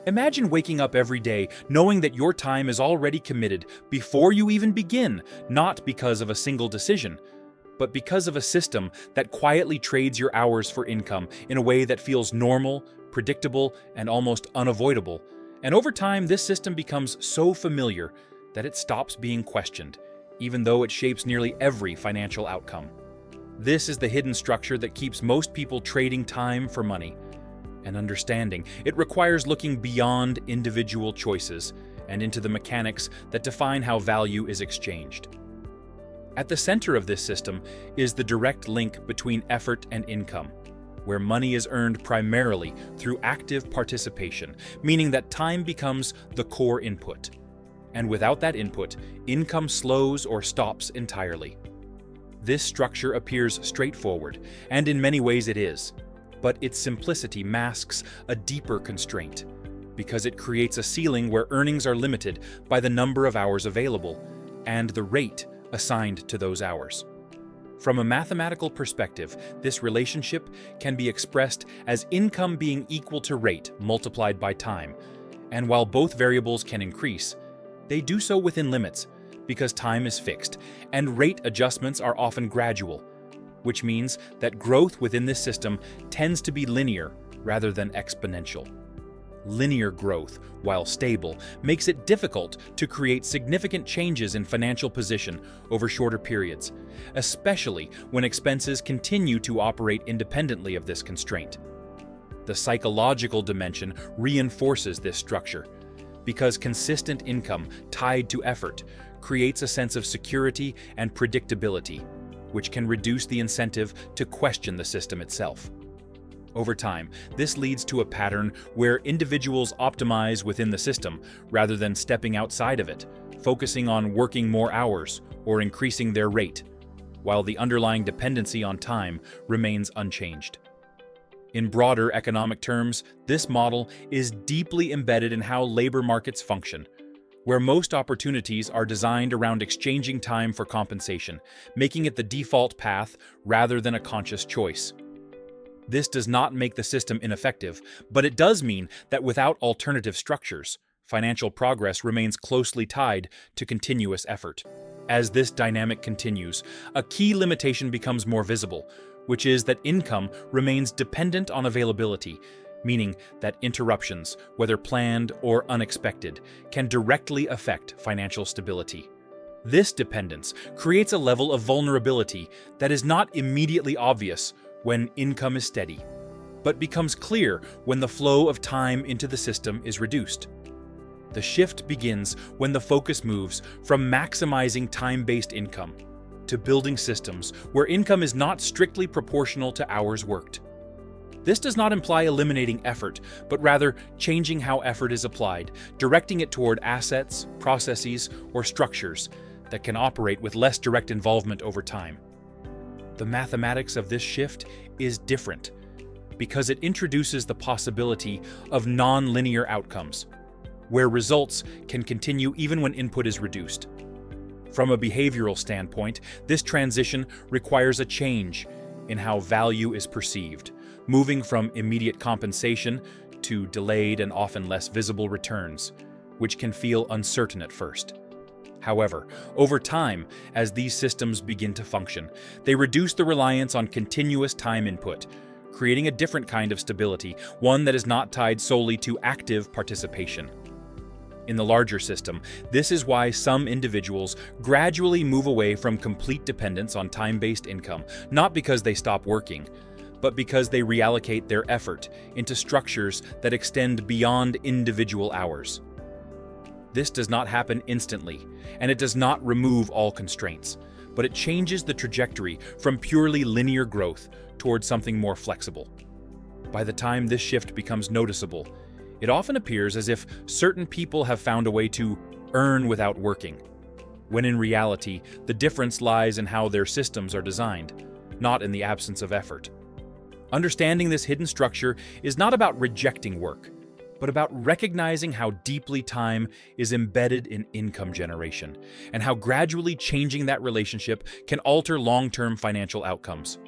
Imagine waking up every day knowing that your time is already committed before you even begin, not because of a single decision, but because of a system that quietly trades your hours for income in a way that feels normal, predictable, and almost unavoidable. And over time, this system becomes so familiar that it stops being questioned, even though it shapes nearly every financial outcome. This is the hidden structure that keeps most people trading time for money. And understanding it requires looking beyond individual choices and into the mechanics that define how value is exchanged. At the center of this system is the direct link between effort and income, where money is earned primarily through active participation, meaning that time becomes the core input. And without that input, income slows or stops entirely. This structure appears straightforward, and in many ways it is, but its simplicity masks a deeper constraint, because it creates a ceiling where earnings are limited by the number of hours available and the rate assigned to those hours. From a mathematical perspective, this relationship can be expressed as income being equal to rate multiplied by time, and while both variables can increase, they do so within limits, because time is fixed, and rate adjustments are often gradual, which means that growth within this system tends to be linear rather than exponential. Linear growth, while stable, makes it difficult to create significant changes in financial position over shorter periods, especially when expenses continue to operate independently of this constraint. The psychological dimension reinforces this structure, because consistent income tied to effort creates a sense of security and predictability, which can reduce the incentive to question the system itself. Over time, this leads to a pattern where individuals optimize within the system rather than stepping outside of it, focusing on working more hours or increasing their rate, while the underlying dependency on time remains unchanged. In broader economic terms, this model is deeply embedded in how labor markets function, where most opportunities are designed around exchanging time for compensation, making it the default path rather than a conscious choice. This does not make the system ineffective, but it does mean that without alternative structures, financial progress remains closely tied to continuous effort. As this dynamic continues, a key limitation becomes more visible, which is that income remains dependent on availability, meaning that interruptions, whether planned or unexpected, can directly affect financial stability. This dependence creates a level of vulnerability that is not immediately obvious when income is steady, but becomes clear when the flow of time into the system is reduced. The shift begins when the focus moves from maximizing time-based income to building systems where income is not strictly proportional to hours worked. This does not imply eliminating effort, but rather changing how effort is applied, directing it toward assets, processes, or structures that can operate with less direct involvement over time. The mathematics of this shift is different because it introduces the possibility of non-linear outcomes, where results can continue even when input is reduced. From a behavioral standpoint, this transition requires a change in how value is perceived, moving from immediate compensation to delayed and often less visible returns, which can feel uncertain at first. However, over time, as these systems begin to function, they reduce the reliance on continuous time input, creating a different kind of stability, one that is not tied solely to active participation. In the larger system, this is why some individuals gradually move away from complete dependence on time-based income, not because they stop working, but because they reallocate their effort into structures that extend beyond individual hours. This does not happen instantly, and it does not remove all constraints, but it changes the trajectory from purely linear growth towards something more flexible. By the time this shift becomes noticeable, it often appears as if certain people have found a way to earn without working, when in reality, the difference lies in how their systems are designed, not in the absence of effort. Understanding this hidden structure is not about rejecting work, but about recognizing how deeply time is embedded in income generation, and how gradually changing that relationship can alter long-term financial outcomes.